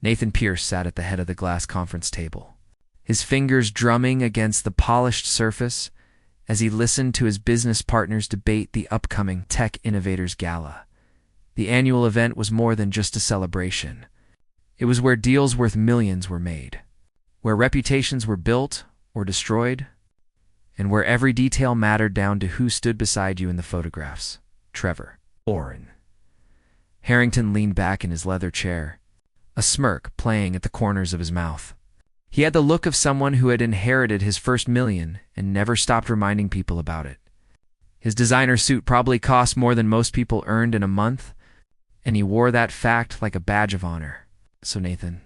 Nathan Pierce sat at the head of the glass conference table, his fingers drumming against the polished surface as he listened to his business partners debate the upcoming Tech Innovators Gala. The annual event was more than just a celebration. It was where deals worth millions were made, where reputations were built or destroyed, and where every detail mattered down to who stood beside you in the photographs. Trevor Oren. Harrington leaned back in his leather chair, a smirk playing at the corners of his mouth. He had the look of someone who had inherited his first million and never stopped reminding people about it. His designer suit probably cost more than most people earned in a month, and he wore that fact like a badge of honor. "So Nathan,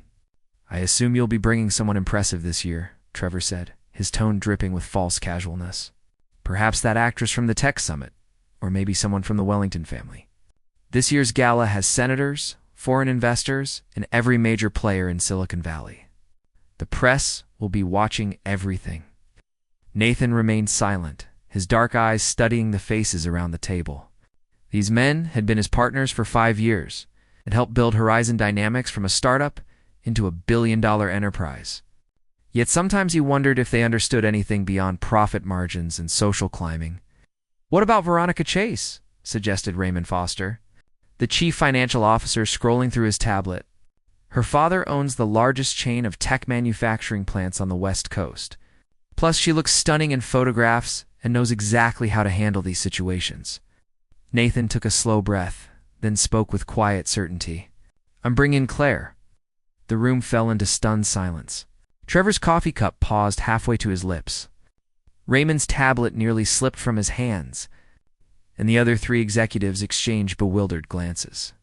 I assume you'll be bringing someone impressive this year," Trevor said, his tone dripping with false casualness. "Perhaps that actress from the Tech Summit, or maybe someone from the Wellington family. This year's gala has senators, foreign investors, and every major player in Silicon Valley. The press will be watching everything." Nathan remained silent, his dark eyes studying the faces around the table. These men had been his partners for 5 years and helped build Horizon Dynamics from a startup into a billion-dollar enterprise. Yet sometimes he wondered if they understood anything beyond profit margins and social climbing. "What about Veronica Chase?" suggested Raymond Foster, the chief financial officer, scrolling through his tablet. "Her father owns the largest chain of tech manufacturing plants on the West Coast. Plus, she looks stunning in photographs and knows exactly how to handle these situations." Nathan took a slow breath, then spoke with quiet certainty. "I'm bringing Claire." The room fell into stunned silence. Trevor's coffee cup paused halfway to his lips. Raymond's tablet nearly slipped from his hands, and the other 3 executives exchanged bewildered glances.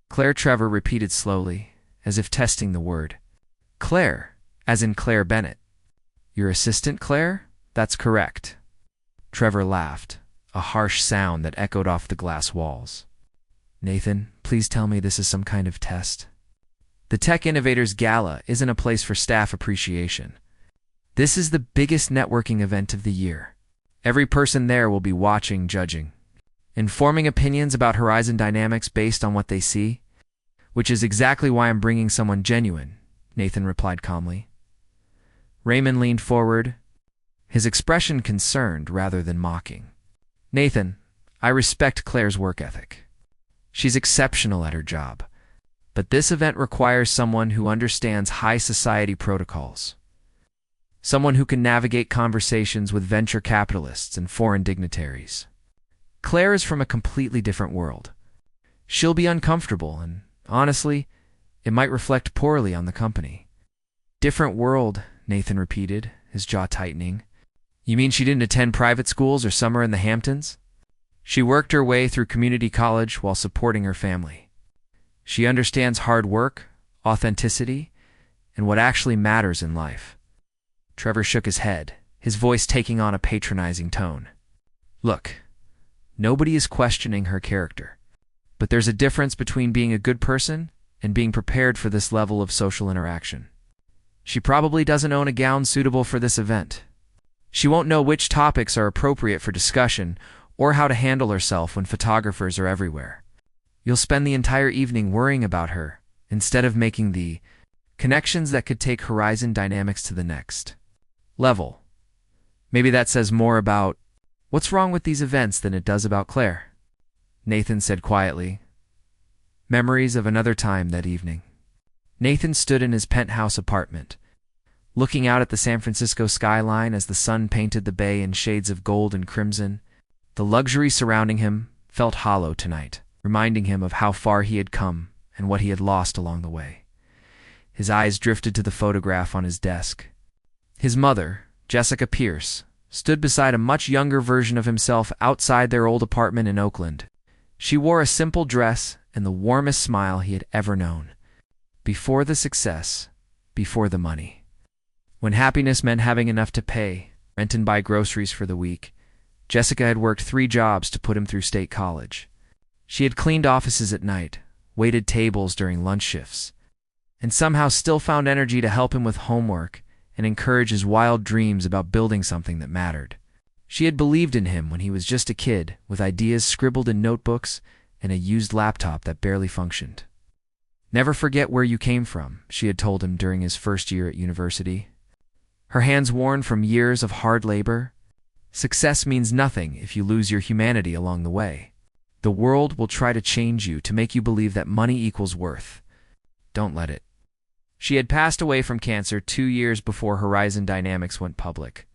"Claire," Trevor repeated slowly, as if testing the word. "Claire, as in Claire Bennett." "Your assistant, Claire? That's correct." Trevor laughed, a harsh sound that echoed off the glass walls. "Nathan, please tell me this is some kind of test. The Tech Innovators Gala isn't a place for staff appreciation. This is the biggest networking event of the year. Every person there will be watching, judging, and forming opinions about Horizon Dynamics based on what they see, which is exactly why I'm bringing someone genuine," Nathan replied calmly. Raymond leaned forward, his expression concerned rather than mocking. "Nathan, I respect Claire's work ethic. She's exceptional at her job, but this event requires someone who understands high society protocols. Someone who can navigate conversations with venture capitalists and foreign dignitaries. Claire is from a completely different world. She'll be uncomfortable, and honestly, it might reflect poorly on the company." "Different world," Nathan repeated, his jaw tightening. "You mean she didn't attend private schools or summer in the Hamptons? She worked her way through community college while supporting her family. She understands hard work, authenticity, and what actually matters in life." Trevor shook his head, his voice taking on a patronizing tone. "Look, nobody is questioning her character, but there's a difference between being a good person and being prepared for this level of social interaction. She probably doesn't own a gown suitable for this event. She won't know which topics are appropriate for discussion or how to handle herself when photographers are everywhere. You'll spend the entire evening worrying about her instead of making the connections that could take Horizon Dynamics to the next level. Maybe that says more about what's wrong with these events than it does about Claire," Nathan said quietly. Memories of another time that evening. Nathan stood in his penthouse apartment, looking out at the San Francisco skyline as the sun painted the bay in shades of gold and crimson. The luxury surrounding him felt hollow tonight, reminding him of how far he had come and what he had lost along the way. His eyes drifted to the photograph on his desk. His mother, Jessica Pierce, stood beside a much younger version of himself outside their old apartment in Oakland. She wore a simple dress and the warmest smile he had ever known. Before the success, before the money. When happiness meant having enough to pay rent and buy groceries for the week, Jessica had worked 3 jobs to put him through state college. She had cleaned offices at night, waited tables during lunch shifts, and somehow still found energy to help him with homework and encourage his wild dreams about building something that mattered. She had believed in him when he was just a kid, with ideas scribbled in notebooks and a used laptop that barely functioned. Never forget where you came from, she had told him during his first year at university. Her hands worn from years of hard labor. Success means nothing if you lose your humanity along the way. The world will try to change you to make you believe that money equals worth. Don't let it. She had passed away from cancer 2 years before Horizon Dynamics went public,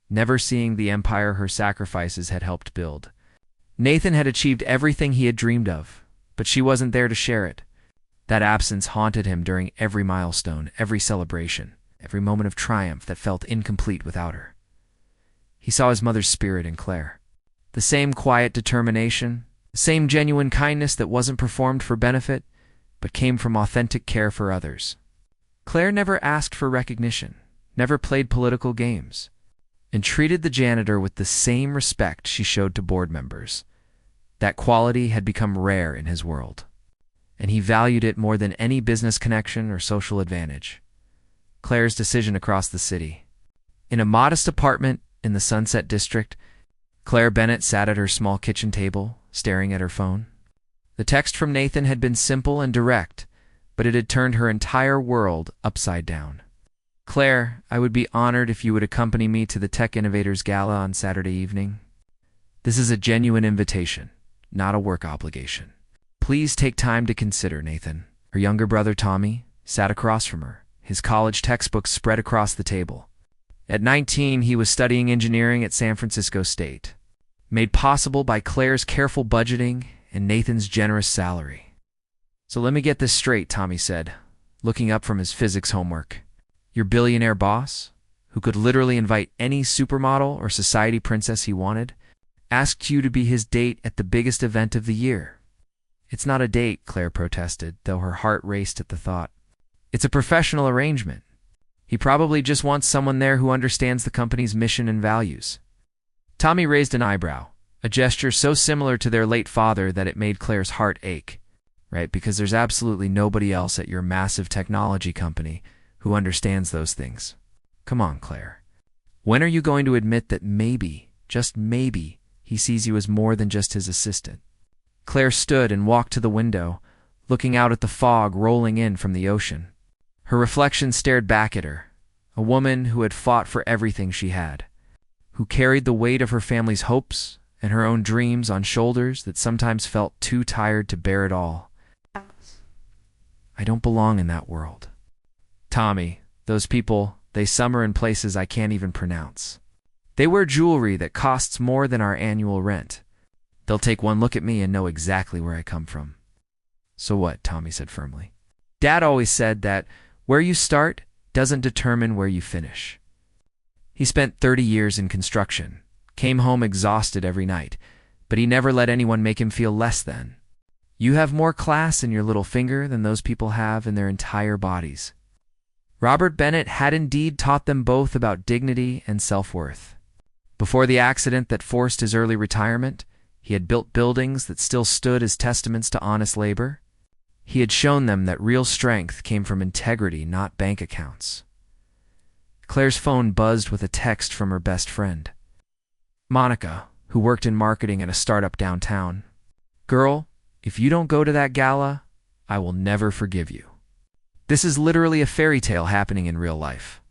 never seeing the empire her sacrifices had helped build. Nathan had achieved everything he had dreamed of, but she wasn't there to share it. That absence haunted him during every milestone, every celebration, every moment of triumph that felt incomplete without her. He saw his mother's spirit in Claire. The same quiet determination, the same genuine kindness that wasn't performed for benefit, but came from authentic care for others. Claire never asked for recognition, never played political games, and treated the janitor with the same respect she showed to board members. That quality had become rare in his world, and he valued it more than any business connection or social advantage. Claire's decision across the city. In a modest apartment in the Sunset District, Claire Bennett sat at her small kitchen table, staring at her phone. The text from Nathan had been simple and direct, but it had turned her entire world upside down. Claire, I would be honored if you would accompany me to the Tech Innovators Gala on Saturday evening. This is a genuine invitation, not a work obligation. Please take time to consider, Nathan. Her younger brother, Tommy, sat across from her, his college textbooks spread across the table. At 19, he was studying engineering at San Francisco State, made possible by Claire's careful budgeting and Nathan's generous salary. So let me get this straight, Tommy said, looking up from his physics homework. Your billionaire boss, who could literally invite any supermodel or society princess he wanted, asked you to be his date at the biggest event of the year. It's not a date, Claire protested, though her heart raced at the thought. It's a professional arrangement. He probably just wants someone there who understands the company's mission and values. Tommy raised an eyebrow, a gesture so similar to their late father that it made Claire's heart ache. Right, because there's absolutely nobody else at your massive technology company who understands those things. Come on, Claire. When are you going to admit that maybe, just maybe, he sees you as more than just his assistant? Claire stood and walked to the window, looking out at the fog rolling in from the ocean. Her reflection stared back at her, a woman who had fought for everything she had, who carried the weight of her family's hopes and her own dreams on shoulders that sometimes felt too tired to bear it all. I don't belong in that world. Tommy, those people, they summer in places I can't even pronounce. They wear jewelry that costs more than our annual rent. They'll take one look at me and know exactly where I come from. So what? Tommy said firmly. Dad always said that where you start doesn't determine where you finish. He spent 30 years in construction, came home exhausted every night, but he never let anyone make him feel less than. You have more class in your little finger than those people have in their entire bodies. Robert Bennett had indeed taught them both about dignity and self-worth. Before the accident that forced his early retirement, he had built buildings that still stood as testaments to honest labor. He had shown them that real strength came from integrity, not bank accounts. Claire's phone buzzed with a text from her best friend, Monica, who worked in marketing at a startup downtown. Girl, if you don't go to that gala, I will never forgive you. This is literally a fairy tale happening in real life.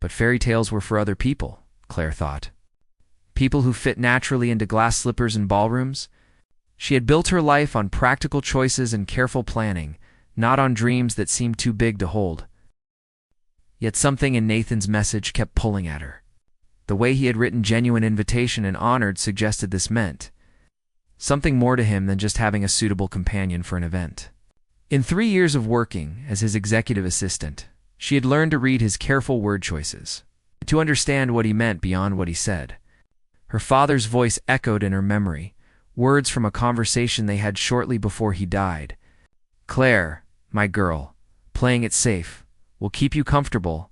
But fairy tales were for other people, Claire thought. People who fit naturally into glass slippers and ballrooms. She had built her life on practical choices and careful planning, not on dreams that seemed too big to hold. Yet something in Nathan's message kept pulling at her. The way he had written genuine invitation and honored suggested this meant something more to him than just having a suitable companion for an event. In 3 years of working as his executive assistant, she had learned to read his careful word choices, to understand what he meant beyond what he said. Her father's voice echoed in her memory, words from a conversation they had shortly before he died. Claire, my girl, playing it safe will keep you comfortable,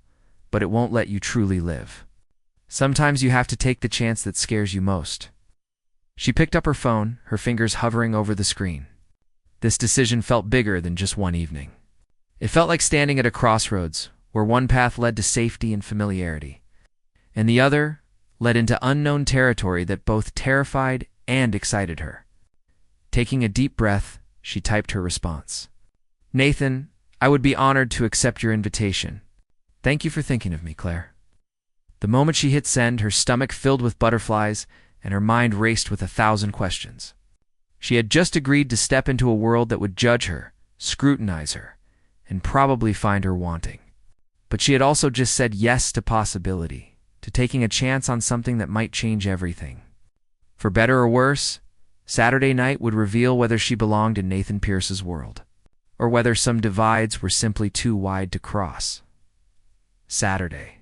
but it won't let you truly live. Sometimes you have to take the chance that scares you most. She picked up her phone, her fingers hovering over the screen. This decision felt bigger than just one evening. It felt like standing at a crossroads, where one path led to safety and familiarity, and the other led into unknown territory that both terrified and excited her. Taking a deep breath, she typed her response. Nathan, I would be honored to accept your invitation. Thank you for thinking of me, Claire. The moment she hit send, her stomach filled with butterflies and her mind raced with 1,000 questions. She had just agreed to step into a world that would judge her, scrutinize her, and probably find her wanting. But she had also just said yes to possibility, to taking a chance on something that might change everything. For better or worse, Saturday night would reveal whether she belonged in Nathan Pierce's world, or whether some divides were simply too wide to cross. Saturday.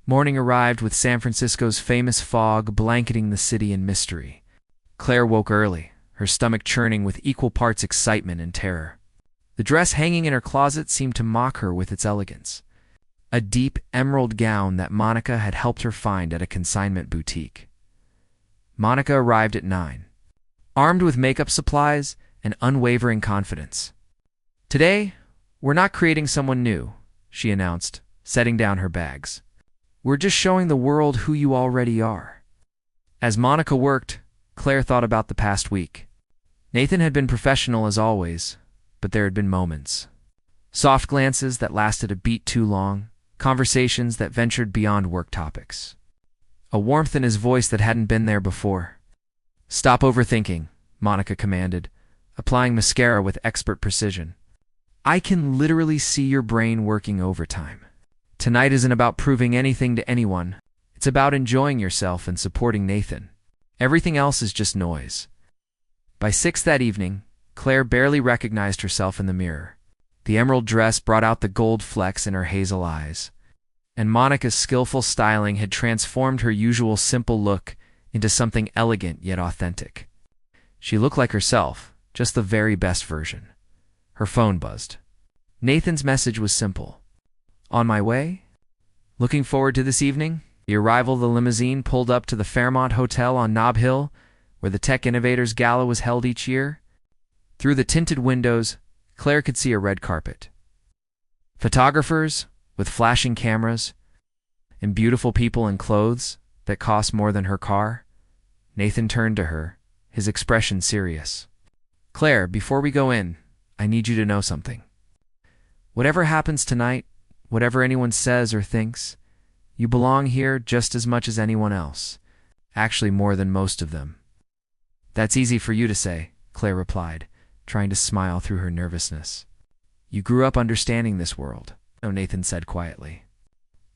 Morning arrived with San Francisco's famous fog blanketing the city in mystery. Claire woke early, her stomach churning with equal parts excitement and terror. The dress hanging in her closet seemed to mock her with its elegance. A deep emerald gown that Monica had helped her find at a consignment boutique. Monica arrived at 9, armed with makeup supplies and unwavering confidence. "Today, we're not creating someone new," she announced, setting down her bags. "We're just showing the world who you already are." As Monica worked, Claire thought about the past week. Nathan had been professional as always, but there had been moments. Soft glances that lasted a beat too long, conversations that ventured beyond work topics. A warmth in his voice that hadn't been there before. "Stop overthinking," Monica commanded, applying mascara with expert precision. "I can literally see your brain working overtime. Tonight isn't about proving anything to anyone. It's about enjoying yourself and supporting Nathan. Everything else is just noise." By 6 that evening, Claire barely recognized herself in the mirror. The emerald dress brought out the gold flecks in her hazel eyes, and Monica's skillful styling had transformed her usual simple look into something elegant yet authentic. She looked like herself, just the very best version. Her phone buzzed. Nathan's message was simple. "On my way? Looking forward to this evening?" The arrival of the limousine pulled up to the Fairmont Hotel on Nob Hill, where the Tech Innovators Gala was held each year. Through the tinted windows, Claire could see a red carpet. Photographers with flashing cameras, and beautiful people in clothes that cost more than her car. Nathan turned to her, his expression serious. "Claire, before we go in, I need you to know something. Whatever happens tonight, whatever anyone says or thinks, you belong here just as much as anyone else. Actually, more than most of them." "That's easy for you to say," Claire replied, trying to smile through her nervousness. "You grew up understanding this world," Nathan said quietly.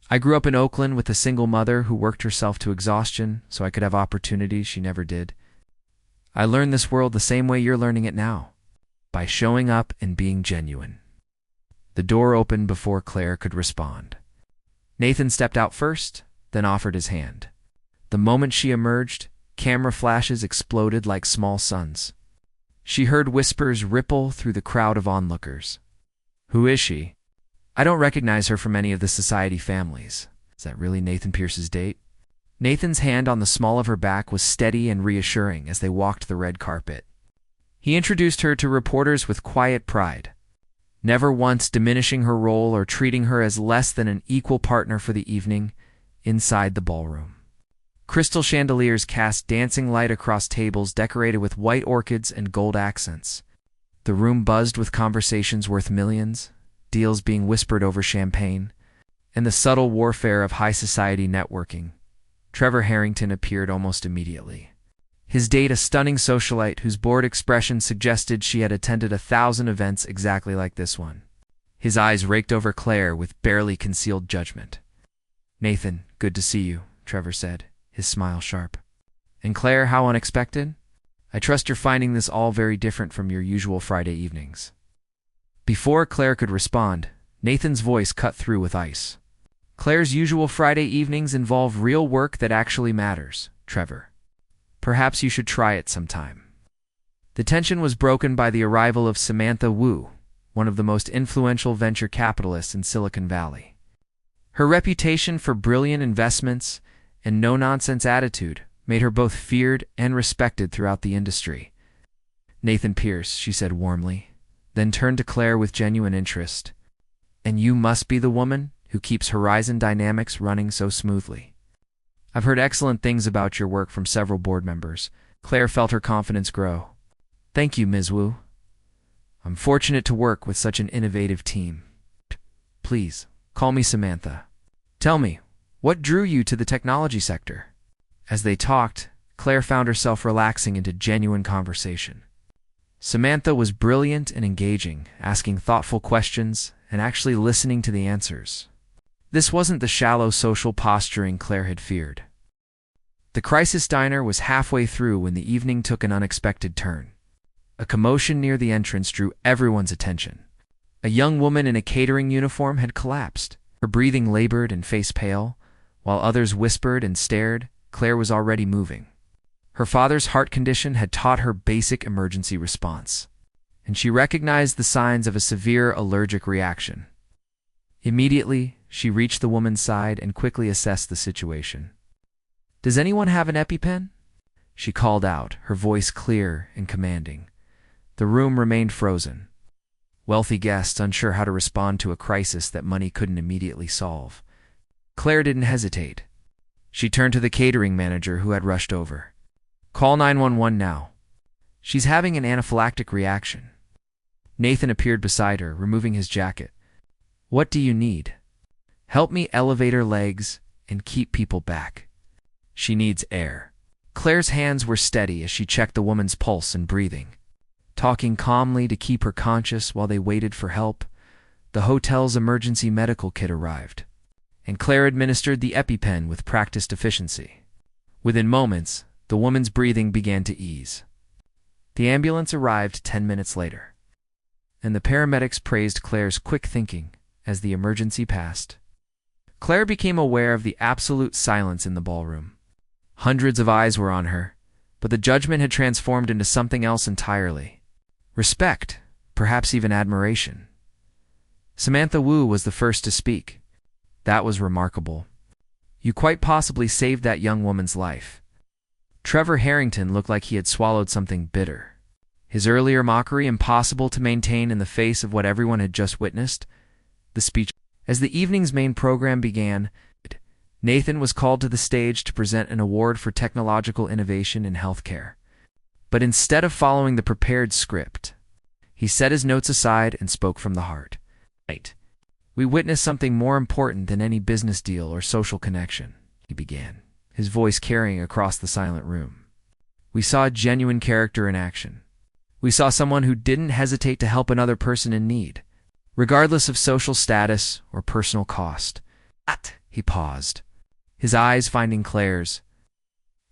"I grew up in Oakland with a single mother who worked herself to exhaustion so I could have opportunities she never did. I learned this world the same way you're learning it now, by showing up and being genuine." The door opened before Claire could respond. Nathan stepped out first, then offered his hand. The moment she emerged, camera flashes exploded like small suns. She heard whispers ripple through the crowd of onlookers. "Who is she? I don't recognize her from any of the society families. Is that really Nathan Pierce's date?" Nathan's hand on the small of her back was steady and reassuring as they walked the red carpet. He introduced her to reporters with quiet pride, never once diminishing her role or treating her as less than an equal partner for the evening inside the ballroom. Crystal chandeliers cast dancing light across tables decorated with white orchids and gold accents. The room buzzed with conversations worth millions, deals being whispered over champagne, and the subtle warfare of high society networking. Trevor Harrington appeared almost immediately. His date a stunning socialite whose bored expression suggested she had attended 1,000 events exactly like this one. His eyes raked over Claire with barely concealed judgment. "Nathan, good to see you," Trevor said, his smile sharp. "And Claire, how unexpected? I trust you're finding this all very different from your usual Friday evenings." Before Claire could respond, Nathan's voice cut through with ice. "Claire's usual Friday evenings involve real work that actually matters, Trevor. Perhaps you should try it sometime." The tension was broken by the arrival of Samantha Wu, one of the most influential venture capitalists in Silicon Valley. Her reputation for brilliant investments and no-nonsense attitude made her both feared and respected throughout the industry. "Nathan Pierce," she said warmly, then turned to Claire with genuine interest. "And you must be the woman who keeps Horizon Dynamics running so smoothly. I've heard excellent things about your work from several board members." Claire felt her confidence grow. "Thank you, Ms. Wu. I'm fortunate to work with such an innovative team. Please, call me Samantha. Tell me, what drew you to the technology sector? As they talked, Claire found herself relaxing into genuine conversation. Samantha was brilliant and engaging, asking thoughtful questions and actually listening to the answers. This wasn't the shallow social posturing Claire had feared. The crisis diner was halfway through when the evening took an unexpected turn. A commotion near the entrance drew everyone's attention. A young woman in a catering uniform had collapsed, her breathing labored and face pale. While others whispered and stared, Claire was already moving. Her father's heart condition had taught her basic emergency response, and she recognized the signs of a severe allergic reaction. Immediately, she reached the woman's side and quickly assessed the situation. "Does anyone have an EpiPen?" she called out, her voice clear and commanding. The room remained frozen. Wealthy guests unsure how to respond to a crisis that money couldn't immediately solve. Claire didn't hesitate. She turned to the catering manager who had rushed over. "Call 911 now. She's having an anaphylactic reaction." Nathan appeared beside her, removing his jacket. "What do you need?" "Help me elevate her legs and keep people back. She needs air." Claire's hands were steady as she checked the woman's pulse and breathing. Talking calmly to keep her conscious while they waited for help, the hotel's emergency medical kit arrived, and Claire administered the EpiPen with practiced efficiency. Within moments, the woman's breathing began to ease. The ambulance arrived 10 minutes later, and the paramedics praised Claire's quick thinking as the emergency passed. Claire became aware of the absolute silence in the ballroom. Hundreds of eyes were on her, but the judgment had transformed into something else entirely. Respect, perhaps even admiration. Samantha Wu was the first to speak. "That was remarkable. You quite possibly saved that young woman's life." Trevor Harrington looked like he had swallowed something bitter. His earlier mockery impossible to maintain in the face of what everyone had just witnessed. The speech. As the evening's main program began, Nathan was called to the stage to present an award for technological innovation in healthcare. But instead of following the prepared script, he set his notes aside and spoke from the heart. "We witnessed something more important than any business deal or social connection," he began, his voice carrying across the silent room. "We saw a genuine character in action. We saw someone who didn't hesitate to help another person in need, regardless of social status or personal cost." He paused, his eyes finding Claire's.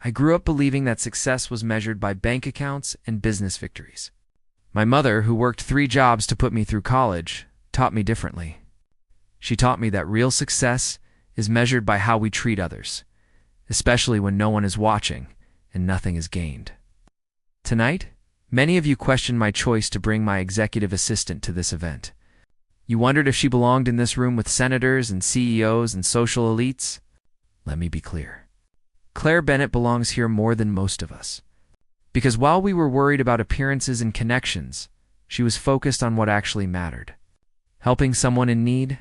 "I grew up believing that success was measured by bank accounts and business victories. My mother, who worked 3 jobs to put me through college, taught me differently. She taught me that real success is measured by how we treat others, especially when no one is watching and nothing is gained." Tonight, many of you questioned my choice to bring my executive assistant to this event. You wondered if she belonged in this room with senators and CEOs and social elites. Let me be clear. Claire Bennett belongs here more than most of us. Because while we were worried about appearances and connections, she was focused on what actually mattered. Helping someone in need.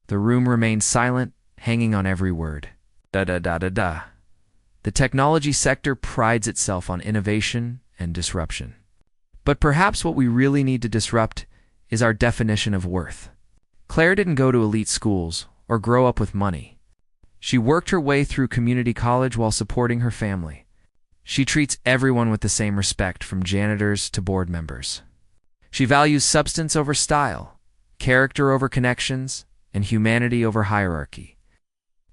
The room remained silent, hanging on every word. The technology sector prides itself on innovation and disruption. But perhaps what we really need to disrupt is our definition of worth. Claire didn't go to elite schools or grow up with money. She worked her way through community college while supporting her family. She treats everyone with the same respect, from janitors to board members. She values substance over style, character over connections, and humanity over hierarchy.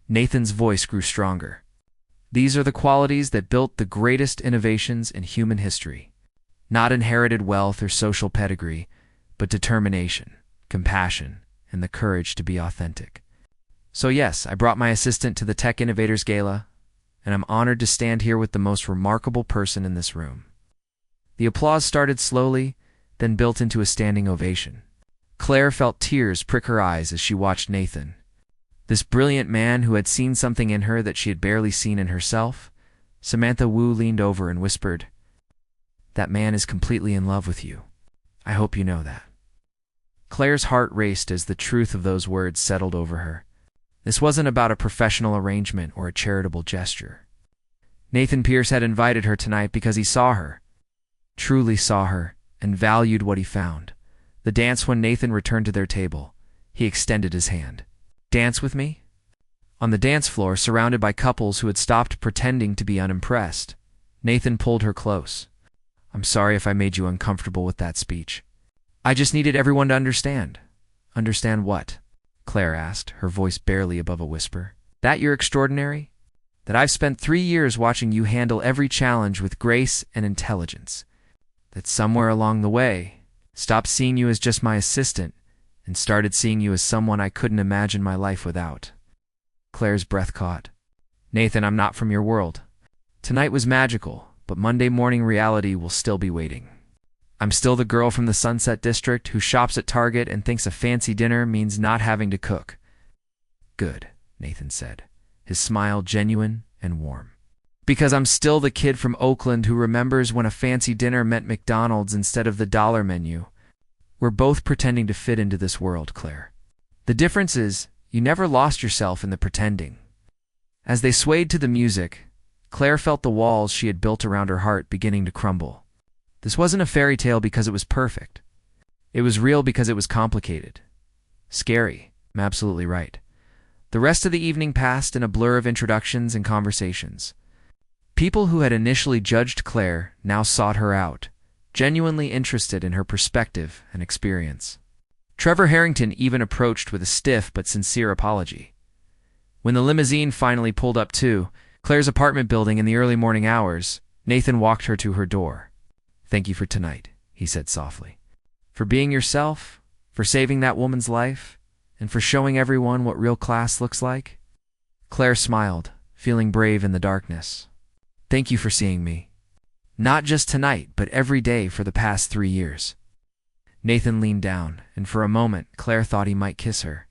Nathan's voice grew stronger. These are the qualities that built the greatest innovations in human history. Not inherited wealth or social pedigree, but determination, compassion, and the courage to be authentic. So yes, I brought my assistant to the Tech Innovators Gala, and I'm honored to stand here with the most remarkable person in this room. The applause started slowly, then built into a standing ovation. Claire felt tears prick her eyes as she watched Nathan. This brilliant man who had seen something in her that she had barely seen in herself. Samantha Wu leaned over and whispered, "That man is completely in love with you. I hope you know that." Claire's heart raced as the truth of those words settled over her. This wasn't about a professional arrangement or a charitable gesture. Nathan Pierce had invited her tonight because he saw her, truly saw her, and valued what he found. The dance. When Nathan returned to their table, he extended his hand. "Dance with me?" On the dance floor, surrounded by couples who had stopped pretending to be unimpressed, Nathan pulled her close. "I'm sorry if I made you uncomfortable with that speech. I just needed everyone to understand." "Understand what?" Claire asked, her voice barely above a whisper. "That you're extraordinary? That I've spent 3 years watching you handle every challenge with grace and intelligence? That somewhere along the way, stopped seeing you as just my assistant and started seeing you as someone I couldn't imagine my life without?" Claire's breath caught. "Nathan, I'm not from your world. Tonight was magical, but Monday morning reality will still be waiting. I'm still the girl from the Sunset District who shops at Target and thinks a fancy dinner means not having to cook." "Good," Nathan said, his smile genuine and warm. "Because I'm still the kid from Oakland who remembers when a fancy dinner meant McDonald's instead of the dollar menu. We're both pretending to fit into this world, Claire. The difference is, you never lost yourself in the pretending." As they swayed to the music, Claire felt the walls she had built around her heart beginning to crumble. This wasn't a fairy tale because it was perfect. It was real because it was complicated. Scary, I'm absolutely right. The rest of the evening passed in a blur of introductions and conversations. People who had initially judged Claire now sought her out, genuinely interested in her perspective and experience. Trevor Harrington even approached with a stiff but sincere apology. When the limousine finally pulled up to Claire's apartment building in the early morning hours, Nathan walked her to her door. "Thank you for tonight," he said softly. "For being yourself, for saving that woman's life, and for showing everyone what real class looks like." Claire smiled, feeling brave in the darkness. "Thank you for seeing me. Not just tonight, but every day for the past 3 years." Nathan leaned down, and for a moment, Claire thought he might kiss her.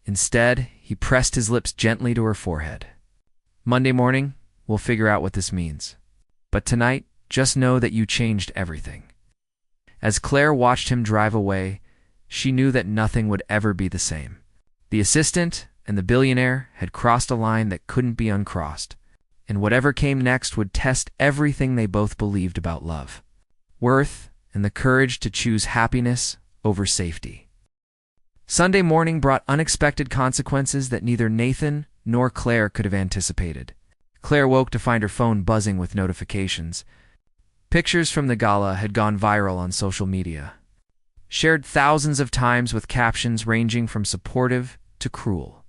Instead, he pressed his lips gently to her forehead. "Monday morning, we'll figure out what this means. But tonight, just know that you changed everything." As Claire watched him drive away, she knew that nothing would ever be the same. The assistant and the billionaire had crossed a line that couldn't be uncrossed, and whatever came next would test everything they both believed about love, worth, and the courage to choose happiness over safety. Sunday morning brought unexpected consequences that neither Nathan nor Claire could have anticipated. Claire woke to find her phone buzzing with notifications. Pictures from the gala had gone viral on social media, shared thousands of times with captions ranging from supportive to cruel.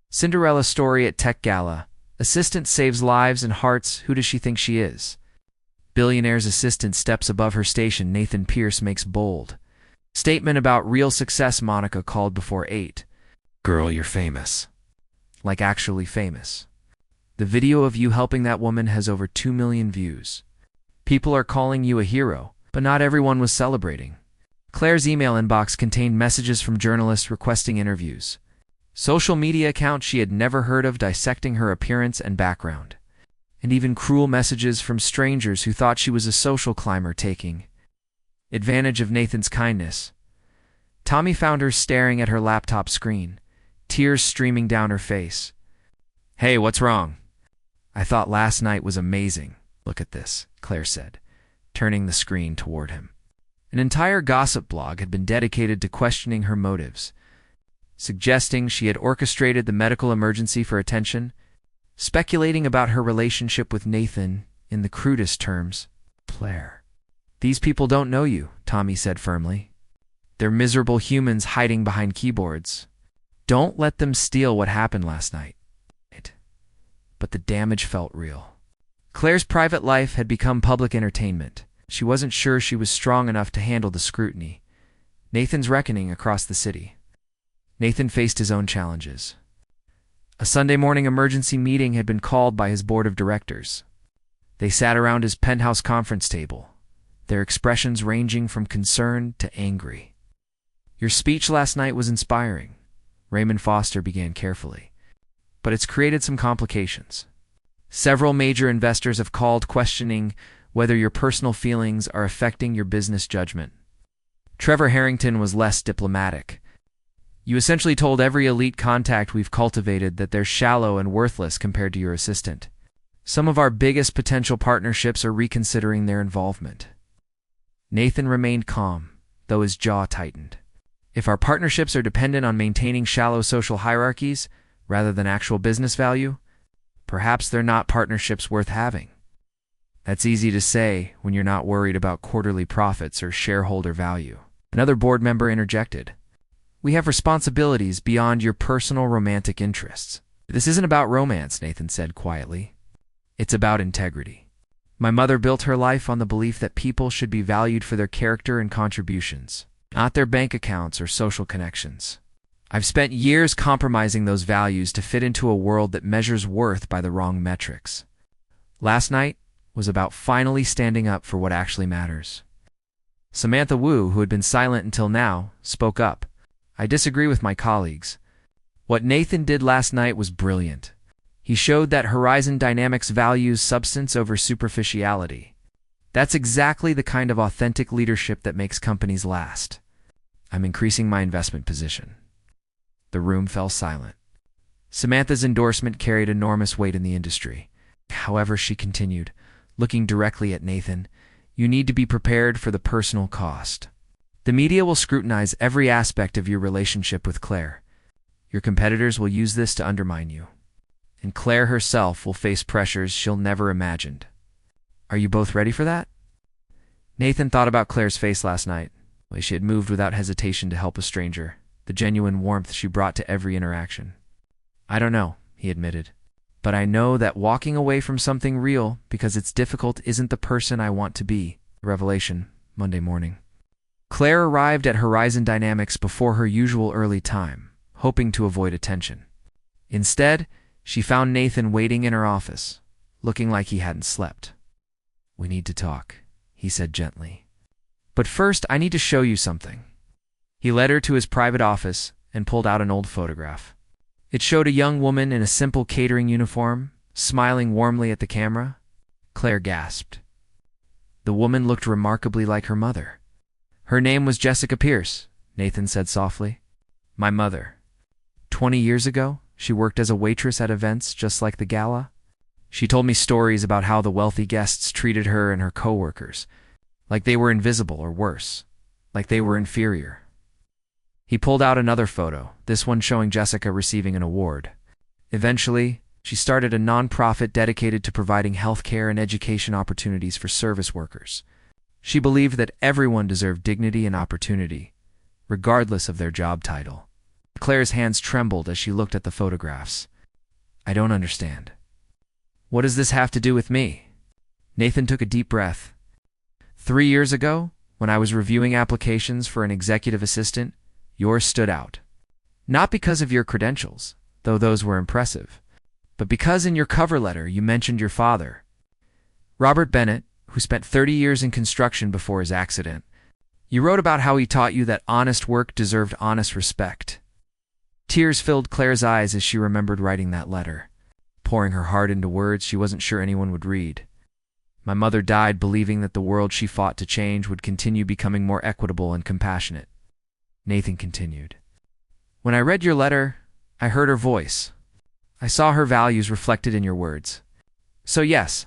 Cinderella story at Tech Gala. Assistant saves lives and hearts. Who does she think she is? Billionaire's assistant steps above her station. Nathan Pierce makes bold statement about real success. Monica called before 8. "Girl, you're famous." Like actually famous. The video of you helping that woman has over 2 million views. People are calling you a hero, but not everyone was celebrating. Claire's email inbox contained messages from journalists requesting interviews. Social media accounts she had never heard of dissecting her appearance and background. And even cruel messages from strangers who thought she was a social climber taking advantage of Nathan's kindness. Tommy found her staring at her laptop screen, tears streaming down her face. "Hey, what's wrong?" "I thought last night was amazing. Look at this," Claire said, turning the screen toward him. An entire gossip blog had been dedicated to questioning her motives, suggesting she had orchestrated the medical emergency for attention, speculating about her relationship with Nathan in the crudest terms. "Claire, these people don't know you," Tommy said firmly. "They're miserable humans hiding behind keyboards. Don't let them steal what happened last night." But the damage felt real. Claire's private life had become public entertainment. She wasn't sure she was strong enough to handle the scrutiny. Nathan's reckoning across the city. Nathan faced his own challenges. A Sunday morning emergency meeting had been called by his board of directors. They sat around his penthouse conference table, their expressions ranging from concern to angry. "Your speech last night was inspiring," Raymond Foster began carefully, "but it's created some complications. Several major investors have called questioning whether your personal feelings are affecting your business judgment." Trevor Harrington was less diplomatic. "You essentially told every elite contact we've cultivated that they're shallow and worthless compared to your assistant. Some of our biggest potential partnerships are reconsidering their involvement." Nathan remained calm, though his jaw tightened. If our partnerships are dependent on maintaining shallow social hierarchies rather than actual business value, perhaps they're not partnerships worth having. That's easy to say when you're not worried about quarterly profits or shareholder value. Another board member interjected. We have responsibilities beyond your personal romantic interests. This isn't about romance, Nathan said quietly. It's about integrity. My mother built her life on the belief that people should be valued for their character and contributions, not their bank accounts or social connections. I've spent years compromising those values to fit into a world that measures worth by the wrong metrics. Last night was about finally standing up for what actually matters. Samantha Wu, who had been silent until now, spoke up. I disagree with my colleagues. What Nathan did last night was brilliant. He showed that Horizon Dynamics values substance over superficiality. That's exactly the kind of authentic leadership that makes companies last. I'm increasing my investment position. The room fell silent. Samantha's endorsement carried enormous weight in the industry. However, she continued, looking directly at Nathan, you need to be prepared for the personal cost. The media will scrutinize every aspect of your relationship with Claire. Your competitors will use this to undermine you. And Claire herself will face pressures she'll never imagined. Are you both ready for that? Nathan thought about Claire's face last night, the way she had moved without hesitation to help a stranger, the genuine warmth she brought to every interaction. I don't know, he admitted, but I know that walking away from something real because it's difficult isn't the person I want to be. Revelation, Monday morning. Claire arrived at Horizon Dynamics before her usual early time, hoping to avoid attention. Instead, she found Nathan waiting in her office, looking like he hadn't slept. We need to talk, he said gently. But first, I need to show you something. He led her to his private office and pulled out an old photograph. It showed a young woman in a simple catering uniform, smiling warmly at the camera. Claire gasped. The woman looked remarkably like her mother. Her name was Jessica Pierce, Nathan said softly. My mother. 20 years ago, she worked as a waitress at events just like the gala. She told me stories about how the wealthy guests treated her and her coworkers, like they were invisible or worse, like they were inferior. He pulled out another photo, this one showing Jessica receiving an award. Eventually, she started a nonprofit dedicated to providing healthcare and education opportunities for service workers. She believed that everyone deserved dignity and opportunity, regardless of their job title. Claire's hands trembled as she looked at the photographs. I don't understand. What does this have to do with me? Nathan took a deep breath. 3 years ago, when I was reviewing applications for an executive assistant, yours stood out. Not because of your credentials, though those were impressive, but because in your cover letter you mentioned your father. Robert Bennett, who spent 30 years in construction before his accident. You wrote about how he taught you that honest work deserved honest respect. Tears filled Claire's eyes as she remembered writing that letter, pouring her heart into words she wasn't sure anyone would read. My mother died believing that the world she fought to change would continue becoming more equitable and compassionate. Nathan continued. When I read your letter, I heard her voice. I saw her values reflected in your words. So yes,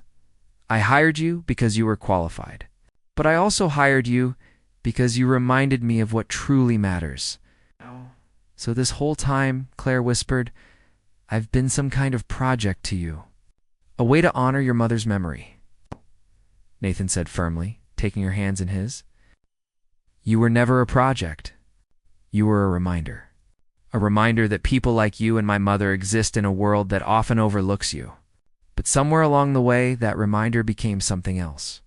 I hired you because you were qualified. But I also hired you because you reminded me of what truly matters. So this whole time, Claire whispered, I've been some kind of project to you. A way to honor your mother's memory. Nathan said firmly, taking her hands in his. You were never a project. You were a reminder. A reminder that people like you and my mother exist in a world that often overlooks you. But somewhere along the way, that reminder became something else.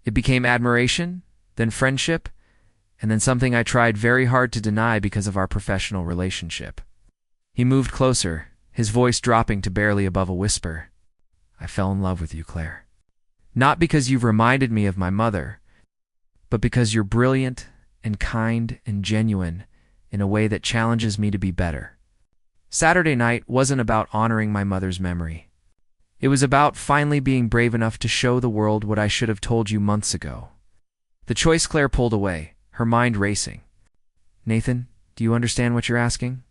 It became admiration, then friendship, and then something I tried very hard to deny because of our professional relationship. He moved closer, his voice dropping to barely above a whisper. I fell in love with you, Claire. Not because you've reminded me of my mother, but because you're brilliant and kind and genuine in a way that challenges me to be better. Saturday night wasn't about honoring my mother's memory. It was about finally being brave enough to show the world what I should have told you months ago. The choice Claire pulled away, her mind racing. Nathan, do you understand what you're asking?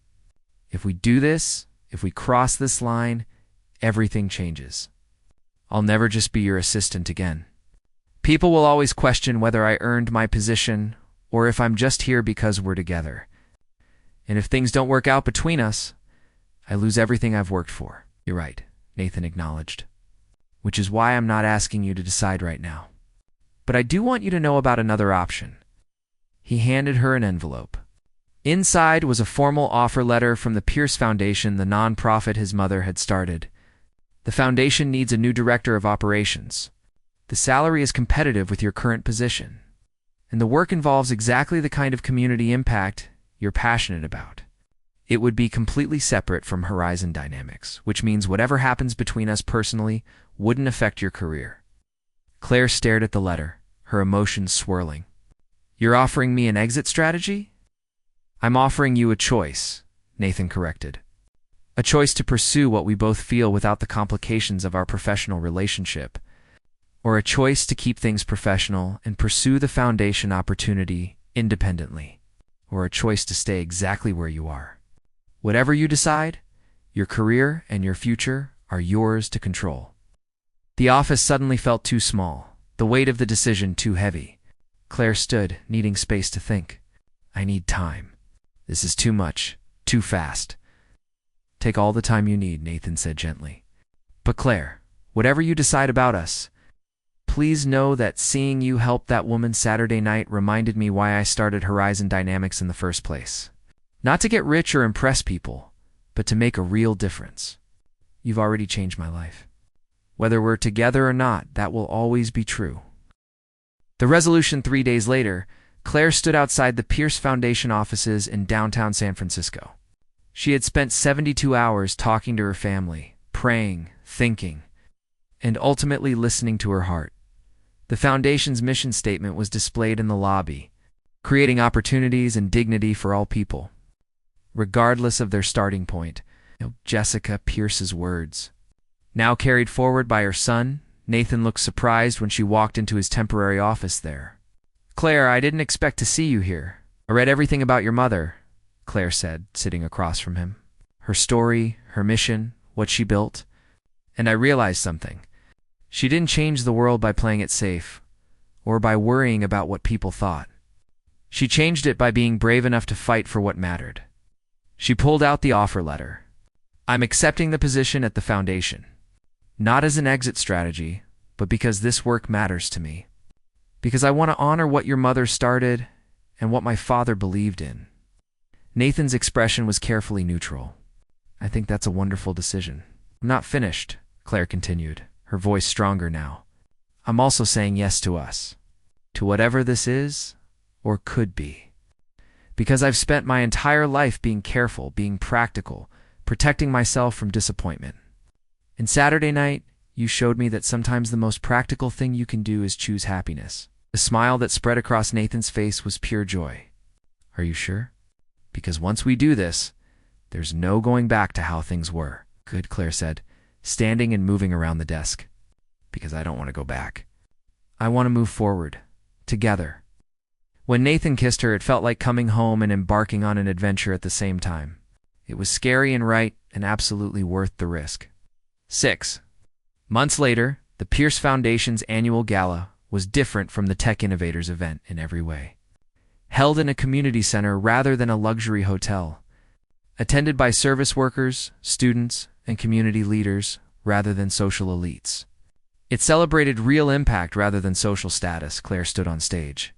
If we do this, if we cross this line, everything changes. I'll never just be your assistant again. People will always question whether I earned my position or if I'm just here because we're together. And if things don't work out between us, I lose everything I've worked for." "You're right," Nathan acknowledged. "Which is why I'm not asking you to decide right now. But I do want you to know about another option." He handed her an envelope. Inside was a formal offer letter from the Pierce Foundation, the nonprofit his mother had started. "The foundation needs a new director of operations. The salary is competitive with your current position, and the work involves exactly the kind of community impact you're passionate about. It would be completely separate from Horizon Dynamics, which means whatever happens between us personally wouldn't affect your career." Claire stared at the letter, her emotions swirling. "You're offering me an exit strategy?" "I'm offering you a choice," Nathan corrected. "A choice to pursue what we both feel without the complications of our professional relationship, or a choice to keep things professional and pursue the foundation opportunity independently, or a choice to stay exactly where you are. Whatever you decide, your career and your future are yours to control." The office suddenly felt too small, the weight of the decision too heavy. Claire stood, needing space to think. "I need time. This is too much, too fast." "Take all the time you need," Nathan said gently. "But Claire, whatever you decide about us, please know that seeing you help that woman Saturday night reminded me why I started Horizon Dynamics in the first place. Not to get rich or impress people, but to make a real difference. You've already changed my life. Whether we're together or not, that will always be true." The resolution 3 days later, Claire stood outside the Pierce Foundation offices in downtown San Francisco. She had spent 72 hours talking to her family, praying, thinking, and ultimately listening to her heart. The foundation's mission statement was displayed in the lobby, creating opportunities and dignity for all people, regardless of their starting point. Jessica Pierce's words. Now carried forward by her son, Nathan looked surprised when she walked into his temporary office there. "Claire, I didn't expect to see you here. I read everything about your mother," Claire said, sitting across from him. "Her story, her mission, what she built. And I realized something. She didn't change the world by playing it safe, or by worrying about what people thought. She changed it by being brave enough to fight for what mattered." She pulled out the offer letter. "I'm accepting the position at the foundation. Not as an exit strategy, but because this work matters to me. Because I want to honor what your mother started and what my father believed in." Nathan's expression was carefully neutral. "I think that's a wonderful decision." "I'm not finished," Claire continued, her voice stronger now. "I'm also saying yes to us. To whatever this is, or could be. Because I've spent my entire life being careful, being practical, protecting myself from disappointment. And Saturday night, you showed me that sometimes the most practical thing you can do is choose happiness." The smile that spread across Nathan's face was pure joy. "Are you sure? Because once we do this, there's no going back to how things were." "Good," Claire said, standing and moving around the desk. "Because I don't want to go back. I want to move forward, together." When Nathan kissed her, it felt like coming home and embarking on an adventure at the same time. It was scary and right, and absolutely worth the risk. 6 months later, the Pierce Foundation's annual gala was different from the Tech Innovators event in every way. Held in a community center rather than a luxury hotel. Attended by service workers, students, and community leaders rather than social elites. It celebrated real impact rather than social status. Claire stood on stage,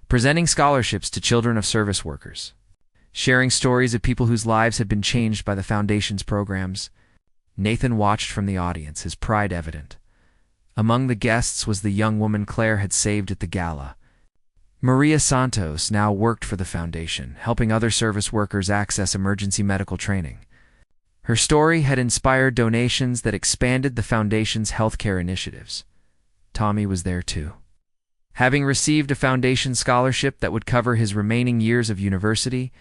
presenting scholarships to children of service workers, sharing stories of people whose lives had been changed by the foundation's programs. Nathan watched from the audience, his pride evident. Among the guests was the young woman Claire had saved at the gala. Maria Santos now worked for the foundation, helping other service workers access emergency medical training. Her story had inspired donations that expanded the foundation's healthcare initiatives. Tommy was there too. Having received a foundation scholarship that would cover his remaining years of university,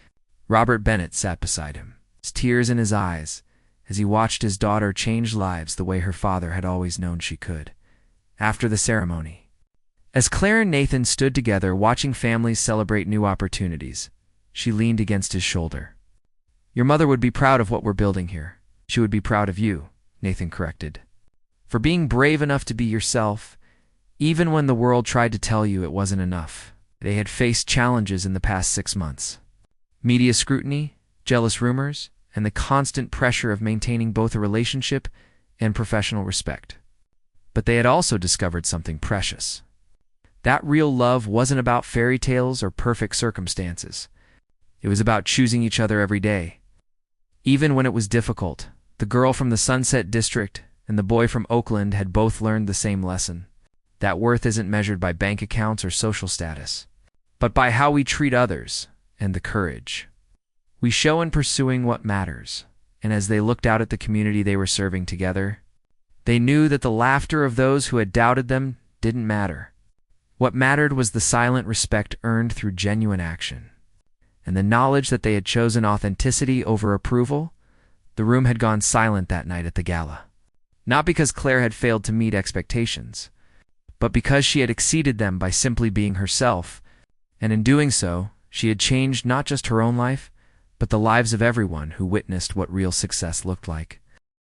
Robert Bennett sat beside him, tears in his eyes, as he watched his daughter change lives the way her father had always known she could. After the ceremony, as Claire and Nathan stood together watching families celebrate new opportunities, she leaned against his shoulder. "Your mother would be proud of what we're building here. She would be proud of you," Nathan corrected, "for being brave enough to be yourself, even when the world tried to tell you it wasn't enough." They had faced challenges in the past 6 months. Media scrutiny, jealous rumors, and the constant pressure of maintaining both a relationship and professional respect. But they had also discovered something precious. That real love wasn't about fairy tales or perfect circumstances. It was about choosing each other every day. Even when it was difficult, the girl from the Sunset District and the boy from Oakland had both learned the same lesson: that worth isn't measured by bank accounts or social status, but by how we treat others and the courage we show in pursuing what matters. And as they looked out at the community they were serving together, they knew that the laughter of those who had doubted them didn't matter. What mattered was the silent respect earned through genuine action, and the knowledge that they had chosen authenticity over approval. The room had gone silent that night at the gala. Not because Claire had failed to meet expectations, but because she had exceeded them by simply being herself, and in doing so, she had changed not just her own life, but the lives of everyone who witnessed what real success looked like.